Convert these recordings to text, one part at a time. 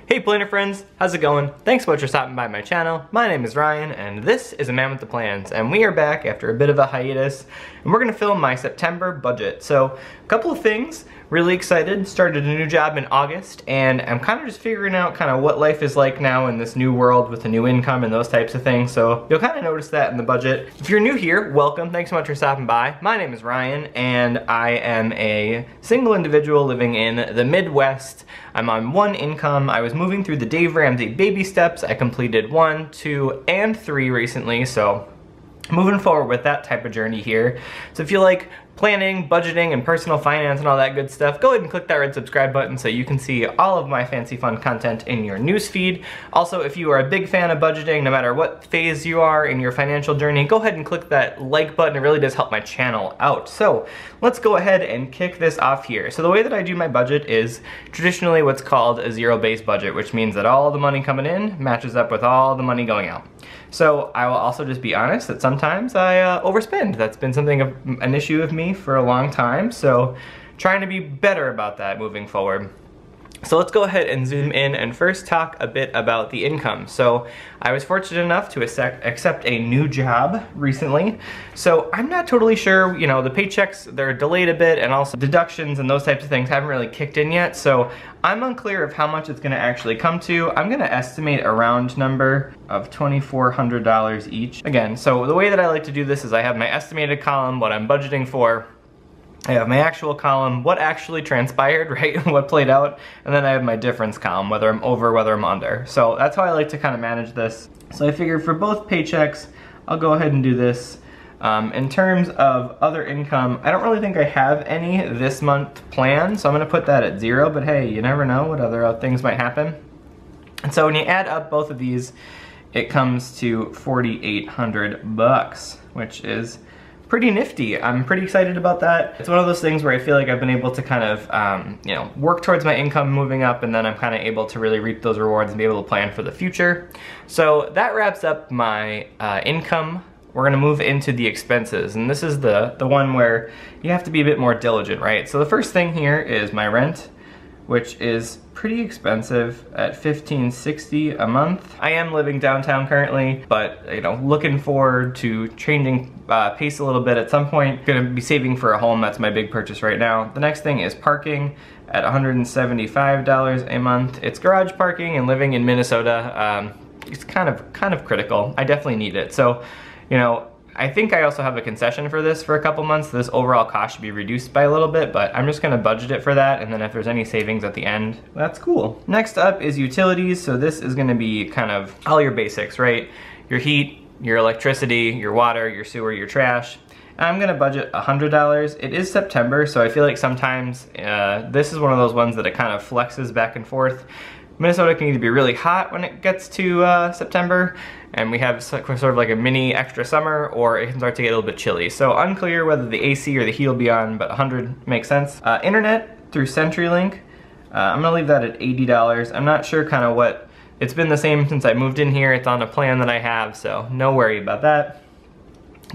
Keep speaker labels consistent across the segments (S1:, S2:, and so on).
S1: Hey planner friends, how's it going? Thanks so much for stopping by my channel. My name is Ryan and this is A Man with the Plans, and we are back after a bit of a hiatus and we're gonna film my September budget. So a couple of things, really excited, started a new job in August and I'm kind of just figuring out kind of what life is like now in this new world with a new income and those types of things. So you'll kind of notice that in the budget. If you're new here, welcome, thanks so much for stopping by. My name is Ryan and I am a single individual living in the Midwest. I'm on one income. I was moving through the Dave Ramsey baby steps. I completed 1, 2, and 3 recently, so moving forward with that type of journey here. So if you like planning, budgeting, and personal finance and all that good stuff, go ahead and click that red subscribe button so you can see all of my fancy fun content in your newsfeed. Also, if you are a big fan of budgeting, no matter what phase you are in your financial journey, go ahead and click that like button. It really does help my channel out. So let's go ahead and kick this off here. So the way that I do my budget is traditionally what's called a zero-based budget, which means that all the money coming in matches up with all the money going out. So I will also just be honest that sometimes I overspend. That's been something of an issue of me for a long time, so trying to be better about that moving forward. So let's go ahead and zoom in and first talk a bit about the income. So I was fortunate enough to accept a new job recently. So I'm not totally sure, you know, the paychecks, they're delayed a bit, and also deductions and those types of things haven't really kicked in yet. So I'm unclear of how much it's gonna actually come to. I'm gonna estimate a round number of $2,400 each. Again, so the way that I like to do this is I have my estimated column, what I'm budgeting for. I have my actual column, what actually transpired, right, what played out, and then I have my difference column, whether I'm over, whether I'm under. So that's how I like to kind of manage this. So I figured for both paychecks, I'll go ahead and do this. In terms of other income, I don't really think I have any this month planned, so I'm gonna put that at 0, but hey, you never know what other things might happen. And so when you add up both of these, it comes to 4,800 bucks, which is pretty nifty. I'm pretty excited about that. It's one of those things where I feel like I've been able to kind of, you know, work towards my income moving up, and then I'm kind of able to really reap those rewards and be able to plan for the future. So that wraps up my income. We're gonna move into the expenses, and this is the one where you have to be a bit more diligent, right? So the first thing here is my rent, which is pretty expensive at $1,560 a month. I am living downtown currently, but you know, looking forward to changing pace a little bit at some point. Gonna be saving for a home. That's my big purchase right now. The next thing is parking at $175 a month. It's garage parking, and living in Minnesota, it's kind of critical. I definitely need it. So, you know, I think I also have a concession for this for a couple months. This overall cost should be reduced by a little bit, but I'm just gonna budget it for that, and then if there's any savings at the end, that's cool. Next up is utilities. So this is gonna be kind of all your basics, right? Your heat, your electricity, your water, your sewer, your trash. And I'm gonna budget $100. It is September, so I feel like sometimes this is one of those ones that it kind of flexes back and forth. Minnesota can either be really hot when it gets to September, and we have sort of like a mini extra summer, or it can start to get a little bit chilly. So unclear whether the AC or the heat will be on, but 100 makes sense. Internet through CenturyLink, I'm gonna leave that at $80. I'm not sure kind of what, it's been the same since I moved in here. It's on a plan that I have, so no worry about that.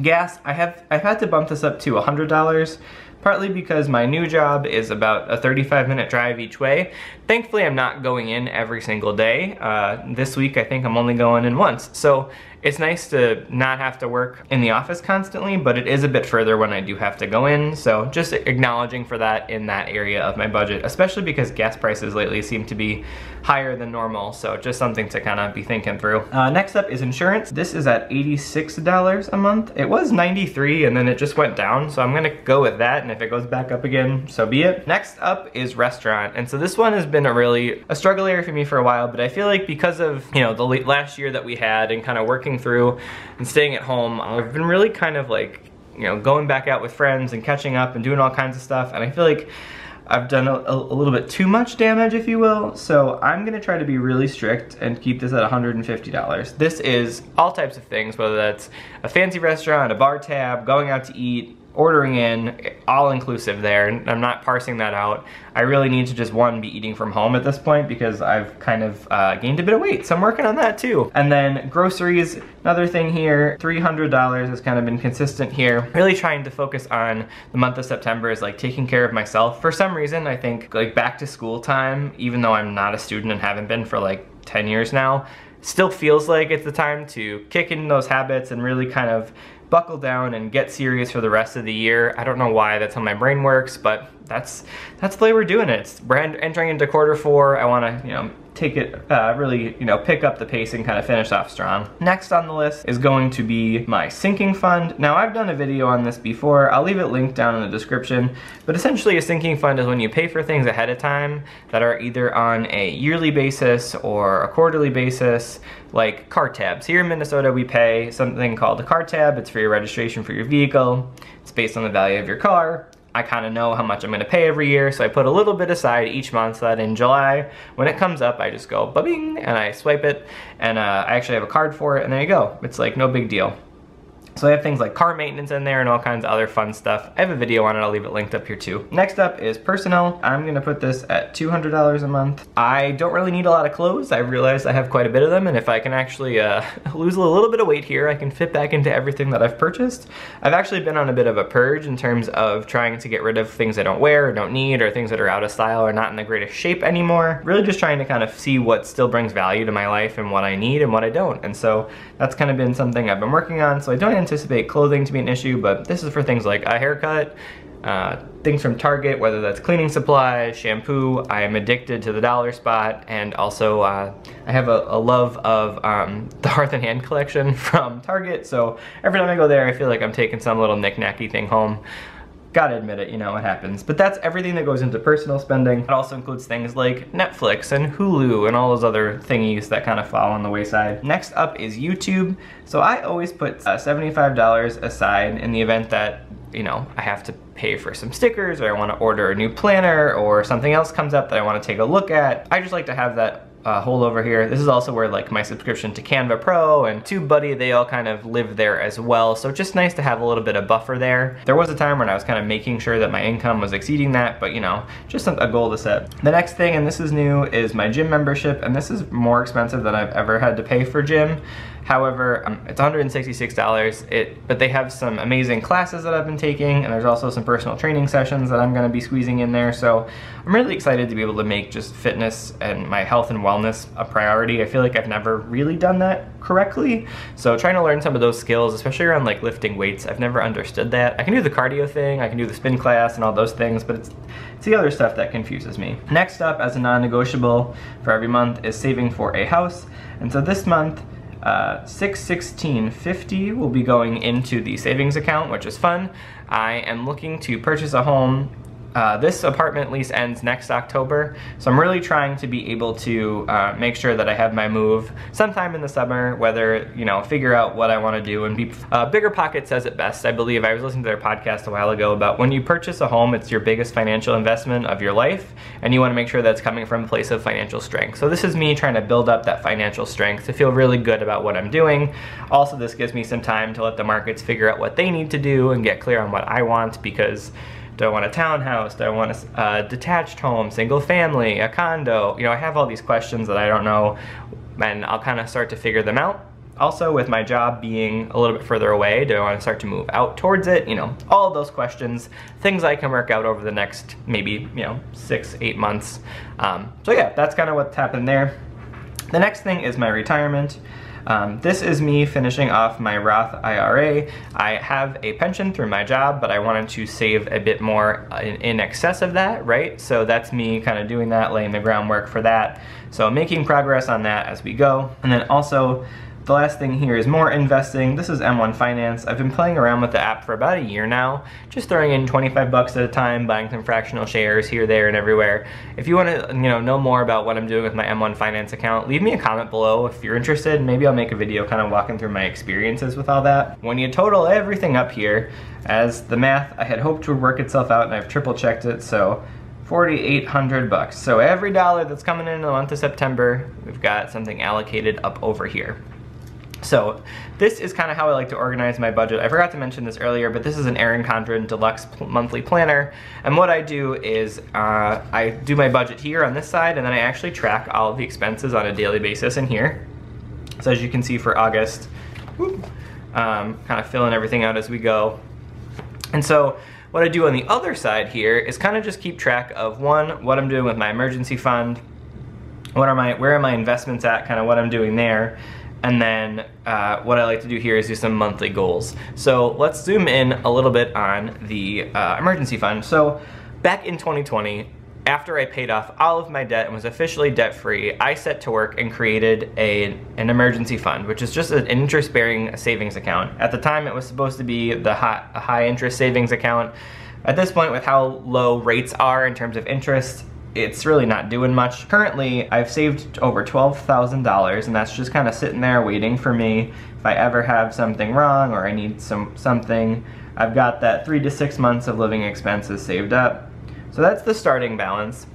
S1: Gas, I've had to bump this up to $100. Partly because my new job is about a 35-minute drive each way. Thankfully, I'm not going in every single day. This week, I think I'm only going in once. So it's nice to not have to work in the office constantly, but it is a bit further when I do have to go in. So just acknowledging for that in that area of my budget, especially because gas prices lately seem to be higher than normal. So just something to kind of be thinking through. Next up is insurance. This is at $86 a month. It was $93 and then it just went down. So I'm gonna go with that. And if it goes back up again, so be it. Next up is restaurant. And so this one has been a struggle area for me for a while, but I feel like because of, you know, the last year that we had and kind of working through and staying at home, I've been really kind of like, you know, going back out with friends and catching up and doing all kinds of stuff, and I feel like I've done a little bit too much damage, if you will, so I'm gonna try to be really strict and keep this at $150. This is all types of things, whether that's a fancy restaurant, a bar tab, going out to eat, ordering in all inclusive there, and I'm not parsing that out. I really need to just, one, be eating from home at this point because I've kind of gained a bit of weight, so I'm working on that too. And then groceries, another thing here, $300 has kind of been consistent here. Really trying to focus on the month of September is like taking care of myself. For some reason, I think like back to school time, even though I'm not a student and haven't been for like 10 years now, still feels like it's the time to kick in those habits and really kind of buckle down and get serious for the rest of the year. I don't know why that's how my brain works, but that's the way we're doing it. We're entering into Q4. I want to, you know, take it, really, you know, pick up the pace and kind of finish off strong. Next on the list is going to be my sinking fund. Now, I've done a video on this before. I'll leave it linked down in the description, but essentially a sinking fund is when you pay for things ahead of time that are either on a yearly basis or a quarterly basis, like car tabs. Here in Minnesota, we pay something called a car tab. It's for your registration for your vehicle. It's based on the value of your car. I kind of know how much I'm going to pay every year, so I put a little bit aside each month so that in July, when it comes up, I just go ba-bing, and I swipe it, and I actually have a card for it, and there you go. It's like no big deal. So I have things like car maintenance in there and all kinds of other fun stuff. I have a video on it, I'll leave it linked up here too. Next up is personal. I'm gonna put this at $200 a month. I don't really need a lot of clothes. I realized I have quite a bit of them, and if I can actually lose a little bit of weight here, I can fit back into everything that I've purchased. I've actually been on a bit of a purge in terms of trying to get rid of things I don't wear or don't need, or things that are out of style or not in the greatest shape anymore. Really just trying to kind of see what still brings value to my life and what I need and what I don't. And so that's kind of been something I've been working on, so I don't anticipate clothing to be an issue, but this is for things like a haircut, things from Target, whether that's cleaning supplies, shampoo. I am addicted to the dollar spot, and also I have a love of the Hearth and Hand collection from Target, so every time I go there I feel like I'm taking some little knick-knacky thing home. Gotta admit it, you know, it happens. But that's everything that goes into personal spending. It also includes things like Netflix and Hulu and all those other thingies that kind of fall on the wayside. Next up is YouTube. So I always put $75 aside in the event that, you know, I have to pay for some stickers, or I want to order a new planner, or something else comes up that I want to take a look at. I just like to have that hole over here. This is also where like my subscription to Canva Pro and TubeBuddy, they all kind of live there as well. So just nice to have a little bit of buffer there. There was a time when I was kind of making sure that my income was exceeding that, but you know, just a goal to set. The next thing, and this is new, is my gym membership, and this is more expensive than I've ever had to pay for gym. However, it's $166, but they have some amazing classes that I've been taking, and there's also some personal training sessions that I'm gonna be squeezing in there, so I'm really excited to be able to make just fitness and my health and wellness a priority. I feel like I've never really done that correctly, so trying to learn some of those skills, especially around like lifting weights, I've never understood that. I can do the cardio thing, I can do the spin class and all those things, but it's the other stuff that confuses me. Next up, as a non-negotiable for every month, is saving for a house, and so this month, $616.50 will be going into the savings account, which is fun. I am looking to purchase a home. This apartment lease ends next October, so I'm really trying to be able to make sure that I have my move sometime in the summer, whether, you know, figure out what I want to do. And Bigger Pockets says it best, I believe. I was listening to their podcast a while ago about when you purchase a home, it's your biggest financial investment of your life, and you want to make sure that's coming from a place of financial strength. So this is me trying to build up that financial strength to feel really good about what I'm doing. Also, this gives me some time to let the markets figure out what they need to do and get clear on what I want, because do I want a townhouse? Do I want a detached home, single family, a condo? You know, I have all these questions that I don't know, and I'll kind of start to figure them out. Also, with my job being a little bit further away, do I want to start to move out towards it? You know, all of those questions, things I can work out over the next maybe, you know, 6-8 months. So yeah, that's kind of what's happened there. The next thing is my retirement. This is me finishing off my Roth IRA. I have a pension through my job, but I wanted to save a bit more in excess of that, right? So that's me kind of doing that, laying the groundwork for that. So making progress on that as we go. And then also, the last thing here is more investing. This is M1 Finance. I've been playing around with the app for about a year now, just throwing in 25 bucks at a time, buying some fractional shares here, there, and everywhere. If you want to, know more about what I'm doing with my M1 Finance account, leave me a comment below if you're interested. Maybe I'll make a video kind of walking through my experiences with all that. When you total everything up here, as the math I had hoped would work itself out, and I've triple checked it, so 4,800 bucks. So every dollar that's coming in the month of September, we've got something allocated up over here. So this is kind of how I like to organize my budget. I forgot to mention this earlier, but this is an Erin Condren Deluxe monthly planner. And what I do is I do my budget here on this side, and then I actually track all of the expenses on a daily basis in here. So as you can see for August, kind of filling everything out as we go. And so what I do on the other side here is kind of just keep track of, one, what I'm doing with my emergency fund, where are my investments at, kind of what I'm doing there. And then what I like to do here is do some monthly goals. So let's zoom in a little bit on the emergency fund. So back in 2020, after I paid off all of my debt and was officially debt-free, I set to work and created an emergency fund, which is just an interest-bearing savings account. At the time, it was supposed to be a high-interest savings account. At this point, with how low rates are in terms of interest, it's really not doing much. Currently, I've saved over $12,000, and that's just kind of sitting there waiting for me. If I ever have something wrong or I need something, I've got that 3 to 6 months of living expenses saved up. So that's the starting balance.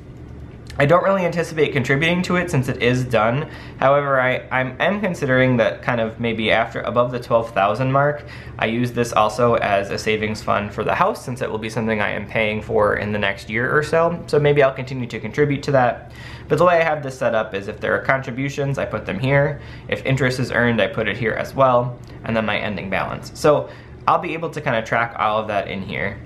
S1: I don't really anticipate contributing to it since it is done. However, I am considering that kind of maybe above the 12,000 mark, I use this also as a savings fund for the house, since it will be something I am paying for in the next year or so. So maybe I'll continue to contribute to that. But the way I have this set up is if there are contributions, I put them here. If interest is earned, I put it here as well. And then my ending balance. So I'll be able to kind of track all of that in here.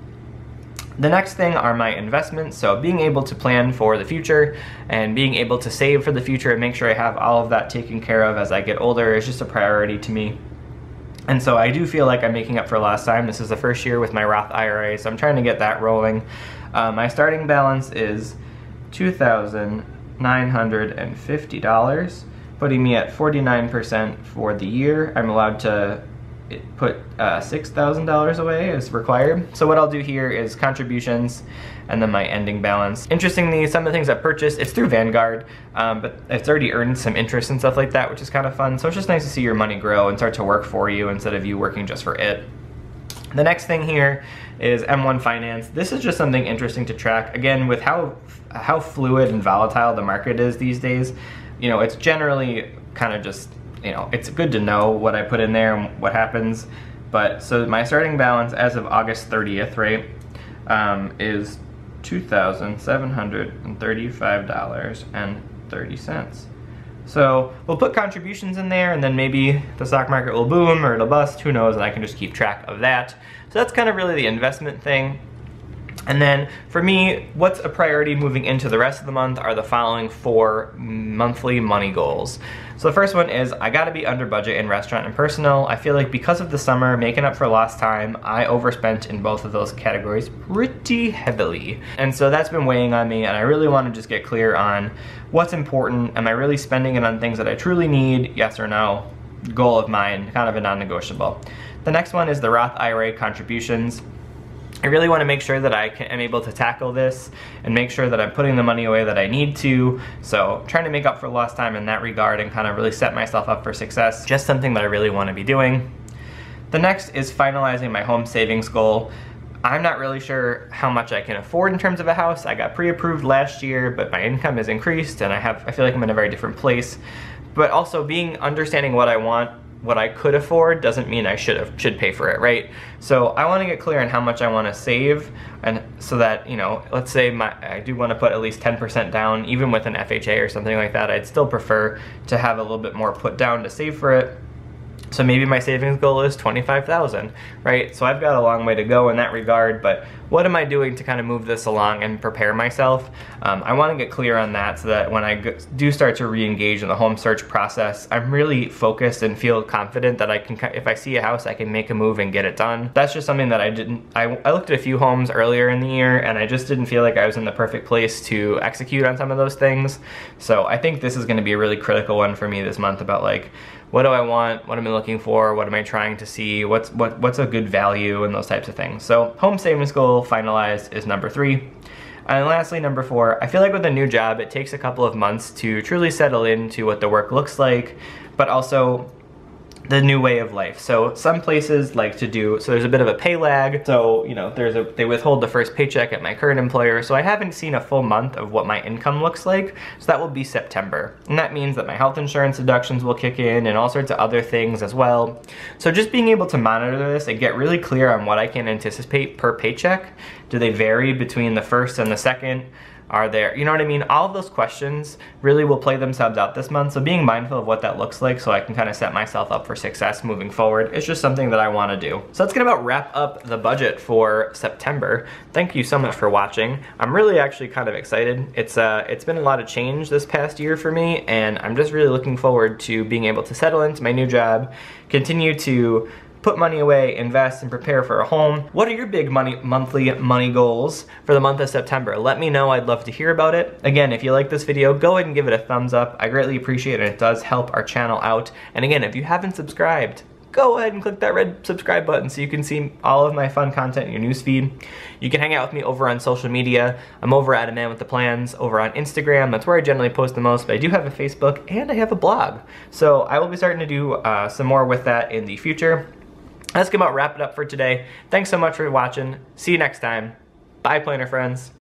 S1: The next thing are my investments, so being able to plan for the future and being able to save for the future and make sure I have all of that taken care of as I get older is just a priority to me. And so I do feel like I'm making up for last time. This is the first year with my Roth IRA, so I'm trying to get that rolling. My starting balance is $2,950, putting me at 49% for the year. I'm allowed to put $6,000 away as required. So what I'll do here is contributions and then my ending balance. Interestingly, some of the things I purchased, it's through Vanguard, but it's already earned some interest and stuff like that, which is kind of fun. So it's just nice to see your money grow and start to work for you instead of you working just for it. The next thing here is M1 Finance. This is just something interesting to track. Again, with how fluid and volatile the market is these days, you know, it's generally kind of just, you know, it's good to know what I put in there and what happens. But so my starting balance as of August 30th, right, is $2,735.30. So we'll put contributions in there, and then maybe the stock market will boom or it'll bust, who knows, and I can just keep track of that. So that's kind of really the investment thing. And then for me, what's a priority moving into the rest of the month are the following 4 monthly money goals. So the first one is I gotta be under budget in restaurant and personal. I feel like because of the summer, making up for lost time, I overspent in both of those categories pretty heavily. And so that's been weighing on me, and I really wanna just get clear on what's important. Am I really spending it on things that I truly need? Yes or no? Goal of mine, kind of a non-negotiable. The next one is the Roth IRA contributions. I really want to make sure that I am able to tackle this and make sure that I'm putting the money away that I need to. So trying to make up for lost time in that regard and kind of really set myself up for success. Just something that I really want to be doing. The next is finalizing my home savings goal. I'm not really sure how much I can afford in terms of a house. I got pre-approved last year, but my income has increased and I feel like I'm in a very different place. But also understanding what I want, what I could afford doesn't mean I should pay for it, right? So I want to get clear on how much I want to save, and so that, you know, let's say I do want to put at least 10% down, even with an FHA or something like that. I'd still prefer to have a little bit more put down to save for it. So maybe my savings goal is $25,000, right? So I've got a long way to go in that regard, but what am I doing to kind of move this along and prepare myself? I want to get clear on that so that when I do start to re-engage in the home search process, I'm really focused and feel confident that I can, if I see a house, I can make a move and get it done. That's just something that I looked at a few homes earlier in the year, and I just didn't feel like I was in the perfect place to execute on some of those things. So I think this is going to be a really critical one for me this month about, like, what do I want? What am I looking for? What am I trying to see? What's a good value, and those types of things. So home savings goal finalized is number 3. And lastly, number 4, I feel like with a new job, it takes a couple of months to truly settle into what the work looks like, but also the new way of life. So some places like to do, so there's a bit of a pay lag. So, you know, they withhold the first paycheck at my current employer. So I haven't seen a full month of what my income looks like. So that will be September. And that means that my health insurance deductions will kick in and all sorts of other things as well. So just being able to monitor this and get really clear on what I can anticipate per paycheck. Do they vary between the first and the second? Are there, you know what I mean? All of those questions really will play themselves out this month. So being mindful of what that looks like so I can kind of set myself up for success moving forward is just something that I want to do. So that's gonna about wrap up the budget for September. Thank you so much for watching. I'm really actually kind of excited. It's been a lot of change this past year for me, and I'm just really looking forward to being able to settle into my new job, continue to put money away, invest, and prepare for a home. What are your big monthly money goals for the month of September? Let me know, I'd love to hear about it. Again, if you like this video, go ahead and give it a thumbs up. I greatly appreciate it, it does help our channel out. And again, if you haven't subscribed, go ahead and click that red subscribe button so you can see all of my fun content in your newsfeed. You can hang out with me over on social media. I'm over at A Man With The Plans over on Instagram. That's where I generally post the most, but I do have a Facebook and I have a blog. So I will be starting to do some more with that in the future. That's gonna about wrap it up for today. Thanks so much for watching. See you next time. Bye, planner friends.